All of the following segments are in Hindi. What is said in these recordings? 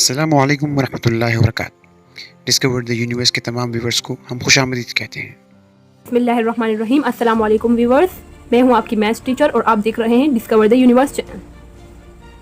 अस्सलामु अलैकुम वरहमतुल्लाहि वबरकातुहू। डिस्कवर द यूनिवर्स के तमाम व्यूवर्स को हम खुशामदीद कहते हैं। बिस्मिल्लाहिर्रहमानिर्रहीम। अस्सलाम वालेकुम व्यूवर्स, मैं हूं आपकी मैथ्स टीचर और आप देख रहे हैं डिस्कवर द यूनिवर्स चैनल।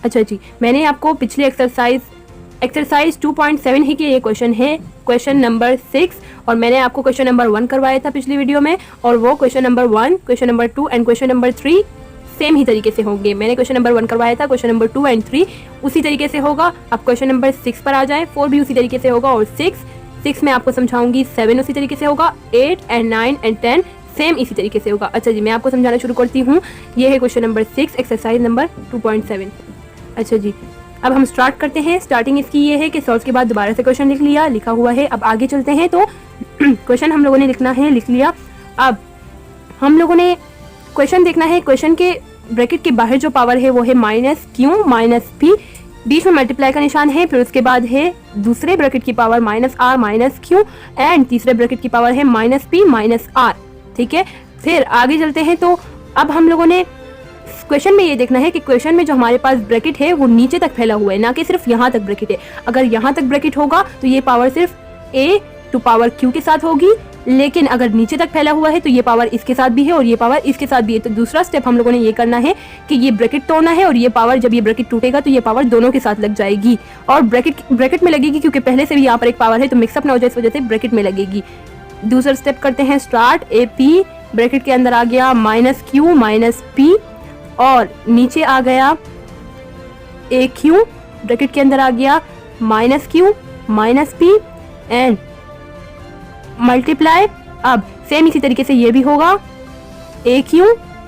अच्छा जी, मैंने आपको पिछले एक्सरसाइज 2.7 ही के ये क्वेश्चन है, क्वेश्चन नंबर 6, और मैंने आपको क्वेश्चन नंबर 1 करवाया था पिछली वीडियो में, और वो question number 1, question number 2 and question number 3 same ही तरीके से होंगे। मैंने क्वेश्चन नंबर 1 करवाया था, क्वेश्चन नंबर 2 एंड 3 उसी तरीके से होगा। अब क्वेश्चन नंबर 6 पर आ जाए, 4 भी उसी तरीके से होगा, और 6 में आपको समझाऊंगी, 7 उसी तरीके से होगा, 8 एंड 9 एंड 10 सेम इसी तरीके से होगा। अच्छा जी, मैं आपको समझाना शुरू करती हूँ। ये है क्वेश्चन नंबर 6, एक्सरसाइज नंबर 2.7। अच्छा जी, अब हम स्टार्ट करते हैं। स्टार्टिंग इसकी ये है कि सॉल्व के बाद दोबारा से क्वेश्चन लिखा हुआ है। अब आगे चलते हैं, तो क्वेश्चन हम लोगों ने लिखना है, लिख लिया। अब हम लोगों ने क्वेश्चन देखना है। क्वेश्चन के ब्रैकेट के बाहर जो पावर है वो है -q -p, बीच में मल्टीप्लाई का निशान है, फिर उसके बाद है दूसरे ब्रैकेट की पावर -r -q एंड तीसरे ब्रैकेट की पावर है -p -r। ठीक है, फिर आगे चलते हैं। तो अब हम लोगों ने क्वेश्चन में ये देखना है कि क्वेश्चन में जो हमारे पास ब्रैकेट है वो नीचे तक फैला हुआ है, ना कि सिर्फ यहाँ तक ब्रैकेट है। अगर यहाँ तक ब्रैकेट होगा तो ये पावर सिर्फ a टू पावर q के साथ होगी, लेकिन अगर नीचे तक फैला हुआ है तो ये पावर इसके साथ भी है और ये पावर इसके साथ भी है। तो दूसरा स्टेप हम लोगों ने ये करना है कि ये ब्रैकेट तोड़ना है, और ये पावर, जब ये ब्रैकेट टूटेगा तो ये पावर दोनों के साथ लग जाएगी, और ब्रैकेट में लगेगी, क्योंकि पहले से भी यहाँ पर एक पावर है, तो मिक्सअप ना हो जाए इस वजह से ब्रैकेट में लगेगी। दूसरा स्टेप करते हैं स्टार्ट। AP ब्रैकेट के अंदर आ गया -q -p, और नीचे आ गया AQ ब्रैकेट के अंदर आ गया -q -p एंड मल्टीप्लाई। अब सेम इसी तरीके से ये भी होगा, AQ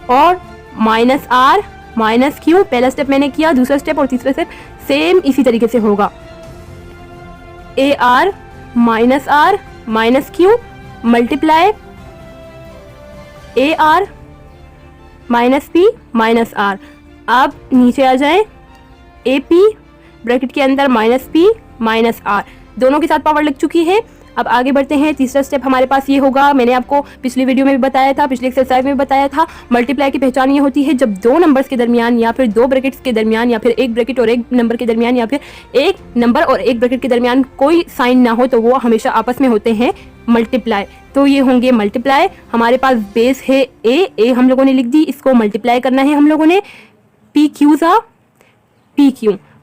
और -r -q। पहला स्टेप मैंने किया, दूसरा स्टेप और तीसरा स्टेप सेम इसी तरीके से होगा, AR -r -q multiply AR -p -r। अब नीचे आ जाए, AP ब्रैकेट के अंदर -p -r, दोनों के साथ पावर लग चुकी है। अब आगे बढ़ते हैं। तीसरा स्टेप हमारे पास ये होगा, मैंने आपको पिछली वीडियो में भी बताया था, पिछले एक्सरसाइज में भी बताया था, मल्टीप्लाई की पहचान ये होती है जब दो नंबर्स के दरमियान, या फिर दो ब्रैकेट्स के दरमियान, या फिर एक ब्रैकेट और एक नंबर के दरमियान, या फिर एक नंबर और एक ब्रैकेट के दरमियान कोई साइन ना हो, तो वो हमेशा आपस में होते हैं मल्टीप्लाई। तो ये होंगे मल्टीप्लाई। हमारे पास बेस है ए हम लोगों ने लिख दी, इसको मल्टीप्लाई करना है हम लोगों ने, PQ।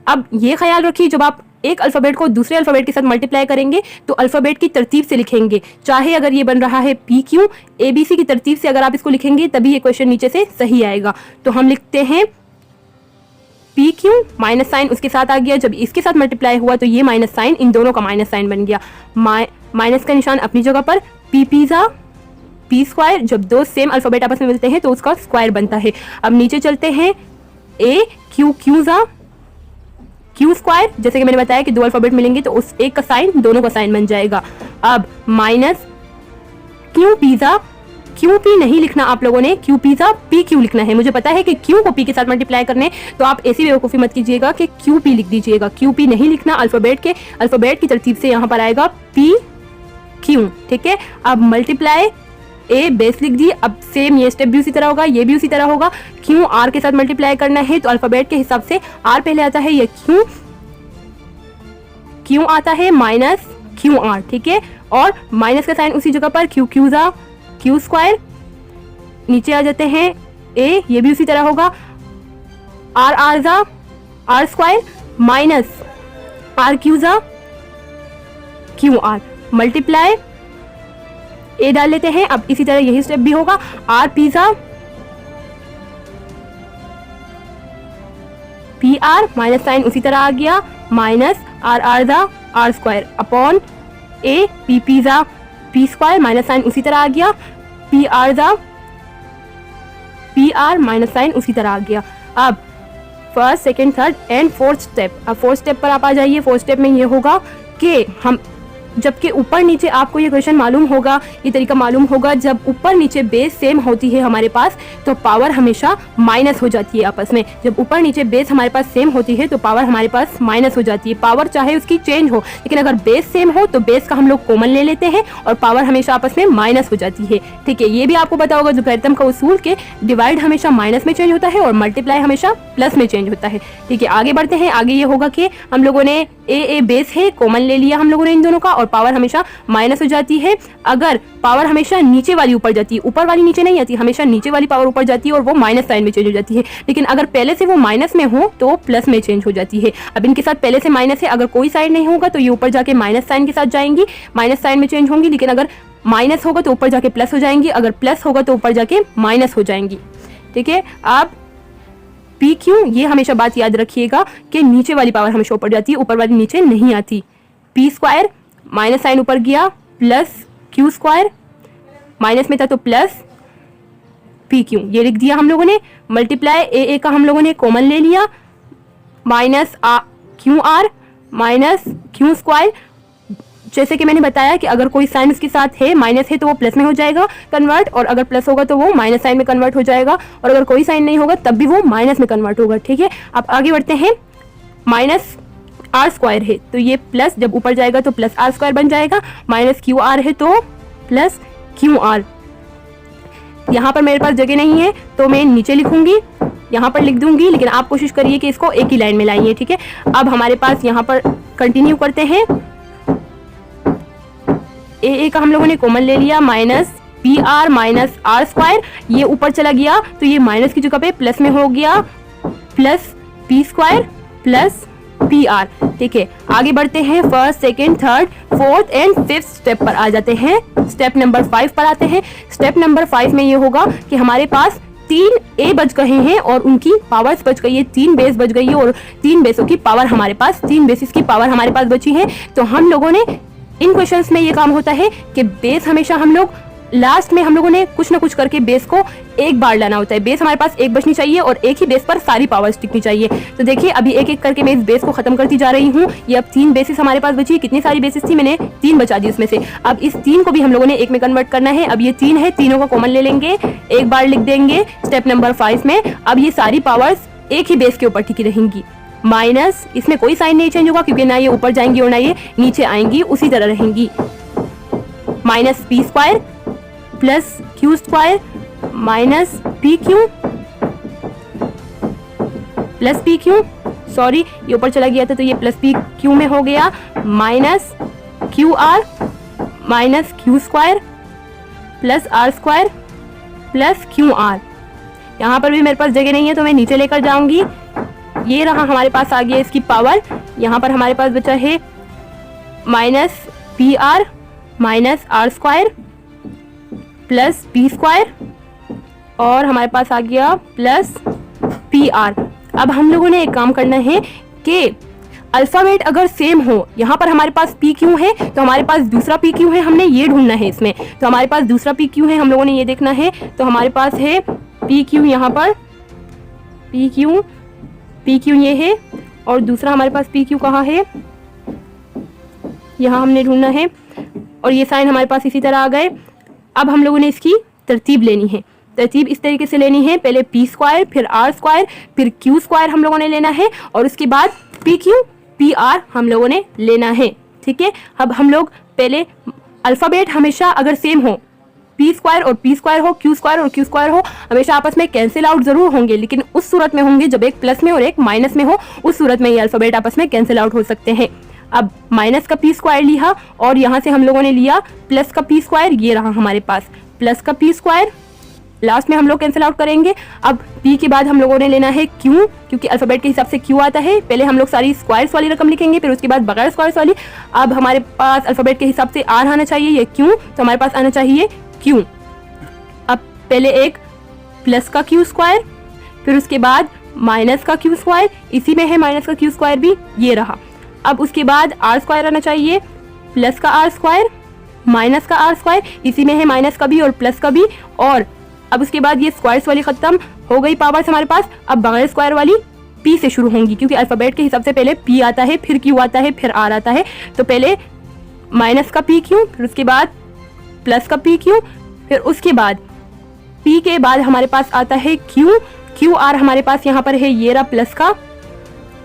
अब ये ख्याल रखिए, जब आप एक अल्फ़ाबेट को दूसरे अल्फ़ाबेट के साथ मल्टीप्लाई करेंगे तो अल्फ़ाबेट की तरतीब से लिखेंगे। चाहे अगर ये बन रहा है PQ, ABC की तरतीब से अगर आप इसको लिखेंगे तभी ये क्वेश्चन नीचे से सही आएगा। तो हम लिखते हैं PQ, माइनस साइन उसके साथ आ गया, जब इसके साथ मल्टीप्लाई हुआ तो ये माइनस साइन, इन दोनों का माइनस साइन बन गया, माइनस का निशान अपनी जगह पर, P पिज़्ज़ा P स्क्वायर, जब दो सेम अल्फ़ाबेट आपस में मिलते हैं तो उसका स्क्वायर बनता है। अब नीचे चलते हैं, QQज़ा Q स्क्वायर, जैसे कि मैंने बताया कि दो अल्फ़ाबेट मिलेंगे तो उस एक का साइन दोनों का साइन बन जाएगा। अब माइनस Q पिज़्ज़ा, QP नहीं लिखना आप लोगों ने, Q पिज़्ज़ा PQ लिखना है। मुझे पता है कि Q को P के साथ मल्टीप्लाई करने, तो आप ऐसी बेवकूफ़ी मत कीजिएगा कि QP लिख दीजिएगा। QP नहीं लिखना, अल्फ़ाबेट की तरतीब से यहाँ पर आएगा PQ। ठीक है, अब मल्टीप्लाई A बेस लिख दी। अब सेम ये स्टेप भी उसी तरह होगा, ये भी उसी तरह होगा। Q R के साथ मल्टीप्लाई करना है तो अल्फ़ाबेट के हिसाब से R पहले आता है, ये Q आता है -QR। ठीक है, और माइनस का साइन उसी जगह पर, QQज़ा Q स्क्वायर। नीचे आ जाते हैं A, ये भी उसी तरह होगा, RRज़ा R स्क्वायर माइनस RQज़ा QR मल्टीप्लाई A डाल लेते हैं। अब इसी तरह यही स्टेप भी होगा, R पिज़्ज़ा PR, माइनस साइन उसी तरह आ गया, माइनस RRज़ा R square upon A P पिज़्ज़ा P स्क्वायर, माइनस साइन उसी तरह आ गया, PRज़ा PR, माइनस साइन उसी तरह आ गया। अब first, second, third and fourth step. अब फोर्थ स्टेप पर आप आ जाइए। फोर्थ स्टेप में ये होगा कि हम, जबकि ऊपर नीचे आपको ये क्वेश्चन मालूम होगा, ये तरीका मालूम होगा, जब ऊपर नीचे बेस सेम होती है हमारे पास तो पावर हमेशा माइनस हो जाती है आपस में। जब ऊपर नीचे बेस हमारे पास सेम होती है तो पावर हमारे पास माइनस हो जाती है। पावर चाहे उसकी चेंज हो, लेकिन अगर बेस सेम हो तो बेस का हम लोग कॉमन ले लेते हैं और पावर हमेशा आपस में माइनस हो जाती है। ठीक है, ये भी आपको पता होगा जुफैरतम का उसूल के डिवाइड हमेशा माइनस में चेंज होता है और मल्टीप्लाई हमेशा प्लस में चेंज होता है। ठीक है, आगे बढ़ते हैं। आगे ये होगा कि हम लोगों ने ए बेस है, कॉमन ले लिया हम लोगों ने इन दोनों का, और पावर हमेशा माइनस हो जाती है अगर पावर हमेशा नीचे वाली ऊपर जाती है। ऊपर वाली नीचे नहीं आती, हमेशा नीचे वाली पावर ऊपर जाती है और वो माइनस साइन में चेंज हो जाती है। लेकिन अगर पहले से वो माइनस में हो तो प्लस में चेंज हो जाती है। अब इनके साथ पहले से माइनस है, अगर कोई साइन नहीं होगा तो ये ऊपर जाके माइनस साइन के साथ जाएंगी, माइनस साइन में चेंज होंगी। लेकिन अगर माइनस होगा तो ऊपर जाके प्लस हो जाएंगी, अगर प्लस होगा तो ऊपर जाके माइनस हो जाएंगी। ठीक है, आप पी क्यू ये हमेशा बात याद रखिएगा कि नीचे वाली पावर हमेशा ऊपर जाती है, ऊपर वाली नीचे नहीं आती। पी स्क्वायर माइनस साइन ऊपर गया प्लस क्यू स्क्वायर, माइनस में था तो प्लस पी क्यू, ये लिख दिया हम लोगों ने। मल्टीप्लाई ए का हम लोगों ने कॉमन ले लिया, minus Q R minus Q square. जैसे कि मैंने बताया कि अगर कोई साइन उसके साथ है, माइनस है, तो वो प्लस में हो जाएगा कन्वर्ट, और अगर प्लस होगा तो वो माइनस साइन में कन्वर्ट हो जाएगा, और अगर कोई साइन नहीं होगा तब भी वो माइनस में कन्वर्ट होगा। ठीक है, अब आगे बढ़ते हैं। माइनस आर स्क्वायर है तो ये प्लस जब ऊपर जाएगा तो प्लस आर स्क्वायर बन जाएगा, माइनस क्यू आर है तो प्लस क्यू आर। यहाँ पर मेरे पास जगह नहीं है तो मैं नीचे लिखूंगी, यहाँ पर लिख दूंगी, लेकिन आप कोशिश करिए कि इसको एक ही लाइन में लाइए। ठीक है, अब हमारे पास यहाँ पर कंटिन्यू करते हैं। ए का हम लोगों ने कॉमन ले लिया, minus P R minus R square, ये ऊपर चला गया तो ये माइनस की जगह पे प्लस में हो गया, plus P square plus P R. ठीक है, आगे बढ़ते हैं। First, second, third, fourth and fifth step पर आ जाते हैं। स्टेप नंबर 5 पर आते हैं। स्टेप नंबर 5 में ये होगा कि हमारे पास 3 ए बच गए हैं और उनकी पावर्स बच गई है, 3 बेस बच गई है, और 3 बेसों की पावर हमारे पास, 3 बेसिस की पावर हमारे पास बची है। तो हम लोगों ने इन क्वेश्चंस में ये काम होता है कि बेस हमेशा हम लोग लास्ट में हम लोगों ने कुछ ना कुछ करके बेस को एक बार लाना होता है। बेस हमारे पास एक बचनी चाहिए और एक ही बेस पर सारी पावर्स टिकनी चाहिए। तो देखिए अभी एक एक करके मैं इस बेस को खत्म करती जा रही हूँ। ये अब 3 बेसिस हमारे पास बची। कितनी सारी बेसिस थी, मैंने 3 बचा दी उसमें से। अब इस 3 को भी हम लोगों ने एक में कन्वर्ट करना है। अब ये 3 है, तीनों को कॉमन ले लेंगे, एक बार लिख देंगे स्टेप नंबर 5 में। अब ये सारी पावर्स एक ही बेस के ऊपर टिकी रहेंगी। माइनस, इसमें कोई साइन नहीं चेंज होगा क्योंकि ना ये ऊपर जाएंगी और ना ये नीचे आएंगी, उसी तरह रहेंगी। Minus P square plus Q square minus P Q plus P Q, sorry ये ऊपर चला गया था तो ये प्लस पी क्यू में हो गया, minus Q R minus Q square plus R square plus Q R. यहाँ पर भी मेरे पास जगह नहीं है तो मैं नीचे लेकर जाऊंगी। ये रहा हमारे पास आ गया इसकी पावर। यहाँ पर हमारे पास बचा है minus P R minus R square plus P square, और हमारे पास आ गया प्लस पी आर। अब हम लोगों ने एक काम करना है कि अल्फाबेट अगर सेम हो, यहाँ पर हमारे पास पी क्यू है तो हमारे पास दूसरा पी क्यू है, हमने ये ढूंढना है इसमें। तो हमारे पास दूसरा पी क्यू है, हम लोगों ने ये देखना है। तो हमारे पास है पी क्यू, यहाँ पर पी क्यू ये है, और दूसरा हमारे पास पी क्यू कहाँ है, यहाँ हमने ढूंढना है। और ये साइन हमारे पास इसी तरह आ गए। अब हम लोगों ने इसकी तरतीब लेनी है। तरतीब इस तरीके से लेनी है, पहले पी स्क्वायर फिर आर स्क्वायर फिर क्यू स्क्वायर हम लोगों ने लेना है, और उसके बाद पी क्यू पी आर हम लोगों ने लेना है। ठीक है, अब हम लोग पहले अल्फाबेट हमेशा अगर सेम हो, पी स्क्वायर और पी स्क्वायर हो, क्यू स्क्वायर और क्यू स्क्वायर हो, हमेशा आपस में कैंसिल आउट जरूर होंगे, लेकिन उस सूरत में होंगे जब एक प्लस में और एक माइनस में हो। उस सूरत में ये अल्फाबेट आपस में कैंसिल आउट हो सकते हैं। अब माइनस का पी स्क्वायर लिया और यहाँ से हम लोगों ने लिया प्लस का पी स्क्वायर, ये रहा हमारे पास प्लस का पी स्क्वायर। लास्ट में हम लोग कैंसिल आउट करेंगे। अब p के बाद हम लोगों ने लेना है q, क्योंकि अल्फाबेट के हिसाब से q आता है। पहले हम लोग सारी स्क्वायर्स वाली रकम लिखेंगे, फिर उसके बाद बगैर स्क्वायर्स वाली। अब हमारे पास अल्फाबेट के हिसाब से r आना चाहिए, ये q, तो हमारे पास आना चाहिए q। अब पहले एक प्लस का q स्क्वायर, फिर उसके बाद माइनस का q स्क्वायर, इसी में है माइनस का q स्क्वायर भी, ये रहा। अब उसके बाद r स्क्वायर आना चाहिए, प्लस का r स्क्वायर माइनस का r स्क्वायर, इसी में है माइनस का भी और प्लस का भी। और अब उसके बाद ये स्क्वायर्स वाली खत्म हो गई पावर्स हमारे पास। अब बगैर स्क्वायर वाली p से शुरू होंगी, क्योंकि अल्फाबेट के हिसाब से पहले p आता है, फिर q आता है, फिर r आता है। तो पहले माइनस का पी क्यू, फिर उसके बाद प्लस का पी क्यू, फिर उसके बाद p के बाद हमारे पास आता है क्यू आर। हमारे पास यहाँ पर है ये रहा प्लस का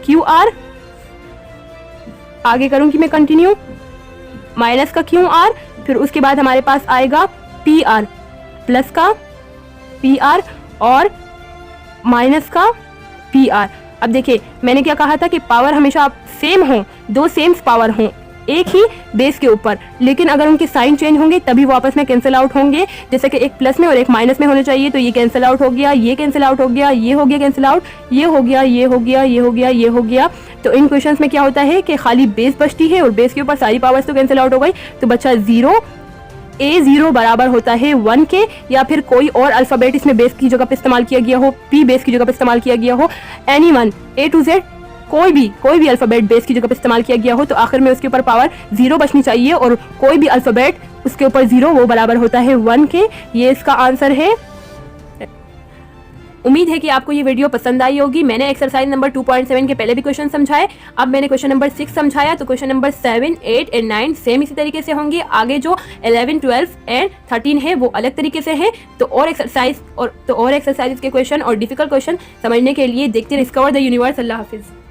क्यू आर। आगे करूंगी मैं कंटिन्यू, माइनस का क्यू आर, फिर उसके बाद हमारे पास आएगा पी आर, प्लस का पी आर और माइनस का पी आर। अब देखिए मैंने क्या कहा था कि पावर हमेशा सेम हो, दो सेम पावर हों एक ही बेस के ऊपर, लेकिन अगर उनके साइन चेंज होंगे तभी वो आपस में कैंसिल आउट होंगे। जैसे कि एक प्लस में और एक माइनस में होने चाहिए, तो ये कैंसिल आउट हो गया, ये कैंसिल आउट हो गया, ये हो गया कैंसिल आउट, ये हो गया, ये हो गया, ये हो गया, ये हो गया। तो इन क्वेश्चंस में क्या होता है कि खाली बेस बचती है और बेस के ऊपर सारी पावर्स तो कैंसिल आउट हो गई, तो बच्चा 0 A0 बराबर होता है 1 के, या फिर कोई और अल्फाबेट इसमें बेस की जगह पे इस्तेमाल किया गया हो, P बेस की जगह पे इस्तेमाल किया गया हो, एनीवन A to Z कोई भी अल्फाबेट बेस की जगह पे इस्तेमाल किया गया हो, तो आखिर में उसके ऊपर पावर 0 बचनी चाहिए और कोई भी अल्फाबेट उसके ऊपर 0 वो बराबर होता है 1 के। ये इसका आंसर है। उम्मीद है कि आपको ये वीडियो पसंद आई होगी। मैंने एक्सरसाइज नंबर 2.7 के पहले भी क्वेश्चन समझाए, अब मैंने क्वेश्चन नंबर 6 समझाया, तो क्वेश्चन नंबर 7, 8 एंड 9 सेम इसी तरीके से होंगे। आगे जो 11, 12 एंड 13 है वो अलग तरीके से है। तो और एक्सरसाइज के क्वेश्चन और डिफिकल्ट क्वेश्चन समझने के लिए देखते डिस्कवर द यूनिवर्स। अल्लाह हाफिज़।